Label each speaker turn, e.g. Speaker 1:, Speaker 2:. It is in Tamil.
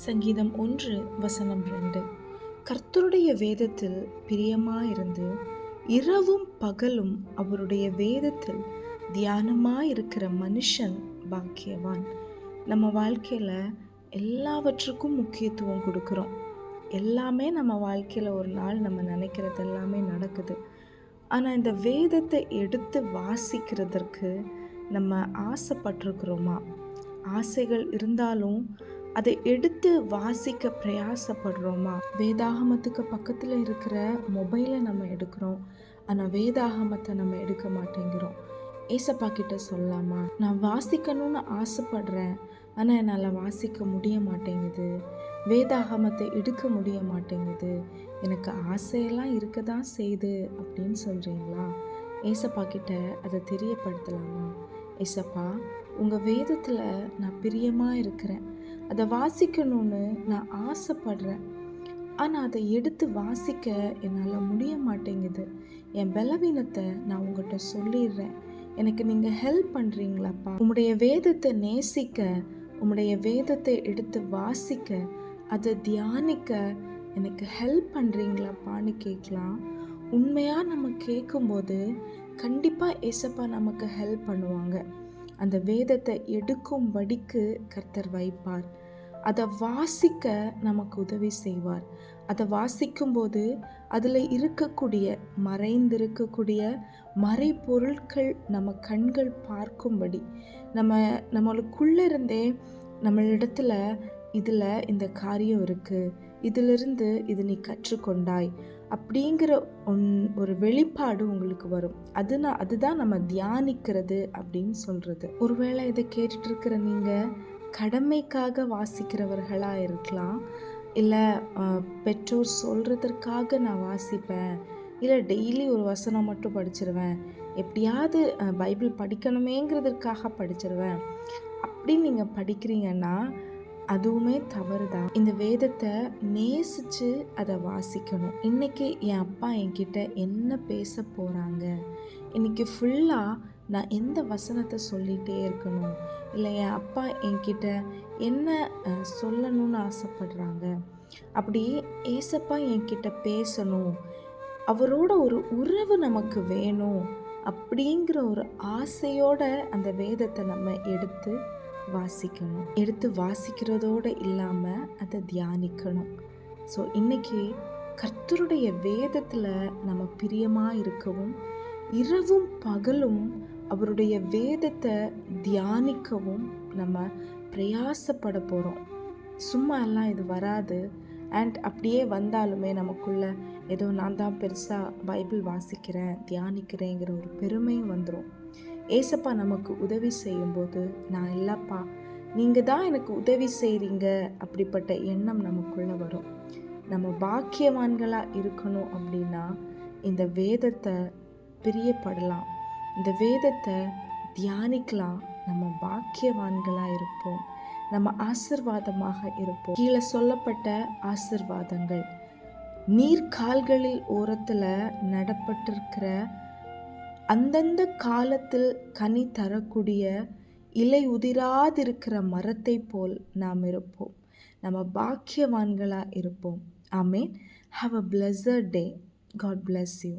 Speaker 1: சங்கீதம் 1:2. கர்த்தருடைய வேதத்தில் பிரியமாயிருந்து இரவும் பகலும் அவருடைய வேதத்தில் தியானமாயிருக்கிற மனுஷன் பாக்கியவான். நம்ம வாழ்க்கையில் எல்லாவற்றுக்கும் முக்கியத்துவம் கொடுக்குறோம். எல்லாமே நம்ம வாழ்க்கையில் ஒரு நாள் நம்ம நினைக்கிறது எல்லாமே நடக்குது. ஆனால் இந்த வேதத்தை எடுத்து வாசிக்கிறதற்கு நம்ம ஆசைப்பட்டிருக்கிறோமா? ஆசைகள் இருந்தாலும் அதை எடுத்து வாசிக்க பிரயாசப்படுறோமா? வேதாகமத்துக்கு பக்கத்தில் இருக்கிற மொபைலை நம்ம எடுக்கிறோம், ஆனால் வேதாகமத்தை நம்ம எடுக்க மாட்டேங்கிறோம். ஏசப்பா கிட்ட சொல்லலாமா, நான் வாசிக்கணும்னு ஆசைப்படுறேன், ஆனால் என்னால் வாசிக்க முடிய மாட்டேங்குது, வேதாகமத்தை எடுக்க முடிய மாட்டேங்குது, எனக்கு ஆசையெல்லாம் இருக்க தான் செய்யுது அப்படின்னு சொல்கிறீங்களா? ஏசப்பா கிட்ட அதை தெரியப்படுத்தலாமா? ஏசப்பா, உங்கள் வேதத்தில் நான் பிரியமாக இருக்கிறேன், அதை வாசிக்கணும்னு நான் ஆசைப்படுறேன், ஆனால் அதை எடுத்து வாசிக்க என்னால் முடிய மாட்டேங்குது. என் பலவீனத்தை நான் உங்கள்கிட்ட சொல்லிடுறேன், எனக்கு நீங்கள் ஹெல்ப் பண்ணுறீங்களாப்பா? உம்முடைய வேதத்தை நேசிக்க, உம்முடைய வேதத்தை எடுத்து வாசிக்க, அதை தியானிக்க எனக்கு ஹெல்ப் பண்ணுறீங்களாப்பான்னு கேட்கலாம். உண்மையாக நம்ம கேட்கும்போது கண்டிப்பாக ஏசப்பா நமக்கு ஹெல்ப் பண்ணுவாங்க. அந்த வேதத்தை எடுக்கும்படிக்கு கர்த்தர் வைப்பார். அதை வாசிக்க நமக்கு உதவி செய்வார். அதை வாசிக்கும்போது அதில் இருக்கக்கூடிய மறைந்திருக்கக்கூடிய மறைபொருட்கள் நம்ம கண்கள் பார்க்கும்படி, நம்மளுக்குள்ளே இருந்தே நம்மளிடத்துல இதில் இந்த காரியம் இருக்குது, இதிலிருந்து இது நீ கற்றுக்கொண்டாய் அப்படிங்கிற ஒரு வெளிப்பாடு உங்களுக்கு வரும். அதுதான் நம்ம தியானிக்கிறது அப்படின்னு சொல்கிறது. ஒருவேளை இதை கேட்டுட்டு இருக்கிற நீங்கள் கடமைக்காக வாசிக்கிறவர்களாக இருக்கலாம், இல்லை பெற்றோர் சொல்கிறதற்காக நான் வாசிப்பேன், இல்லை டெய்லி ஒரு வசனம் மட்டும் படிச்சிருவேன், எப்படியாவது பைபிள் படிக்கணுமேங்கிறதுக்காக படிச்சிருவேன் அப்படின்னு நீங்கள் படிக்கிறீங்கன்னா அதுவுமே தவறு தான். இந்த வேதத்தை நேசித்து அதை வாசிக்கணும். இன்றைக்கி என் அப்பா என்கிட்ட என்ன பேச போகிறாங்க, இன்றைக்கி ஃபுல்லாக நான் எந்த வசனத்தை சொல்லிகிட்டே இருக்கணும், இல்லை என் அப்பா என்கிட்ட என்ன சொல்லணும்னு ஆசைப்படுறாங்க, அப்படி ஏசப்பா என்கிட்ட பேசணும், அவரோட ஒரு உறவு நமக்கு வேணும் அப்படிங்கிற ஒரு ஆசையோட அந்த வேதத்தை நம்ம எடுத்து வாசிக்கணும். எடுத்து வாசிக்கிறதோடு இல்லாமல் அதை தியானிக்கணும். ஸோ இன்றைக்கி கர்த்தருடைய வேதத்தில் நம்ம பிரியமாக இருக்கவும், இரவும் பகலும் அவருடைய வேதத்தை தியானிக்கவும் நம்ம பிரயாசப்பட போகிறோம். சும்மா எல்லாம் இது வராது. அண்ட் அப்படியே வந்தாலுமே நமக்குள்ள ஏதோ நான் தான் பெருசாக பைபிள் வாசிக்கிறேன், தியானிக்கிறேங்கிற ஒரு பெருமையும் வந்துடும். ஏசப்பா நமக்கு உதவி செய்யும்போது, நான் இல்லைப்பா, நீங்கள் தான் எனக்கு உதவி செய்கிறீங்க அப்படிப்பட்ட எண்ணம் நமக்குள்ளே வரும். நம்ம பாக்கியவான்களாக இருக்கணும் அப்படின்னா இந்த வேதத்தை பிரியப்படலாம், இந்த வேதத்தை தியானிக்கலாம். நம்ம பாக்கியவான்களாக இருப்போம், நம்ம ஆசீர்வாதமாக இருப்போம். கீழே சொல்லப்பட்ட ஆசீர்வாதங்கள்: நீர்க்கால்களில் ஓரத்தில் நடப்பட்டிருக்கிற, அந்தந்த காலத்தில் கனி தரக்கூடிய, இலை உதிராதிருக்கிற மரத்தை போல் நாம் இருப்போம். நம்ம பாக்கியவான்களாக இருப்போம். ஆமேன். Have a blessed day. God bless you.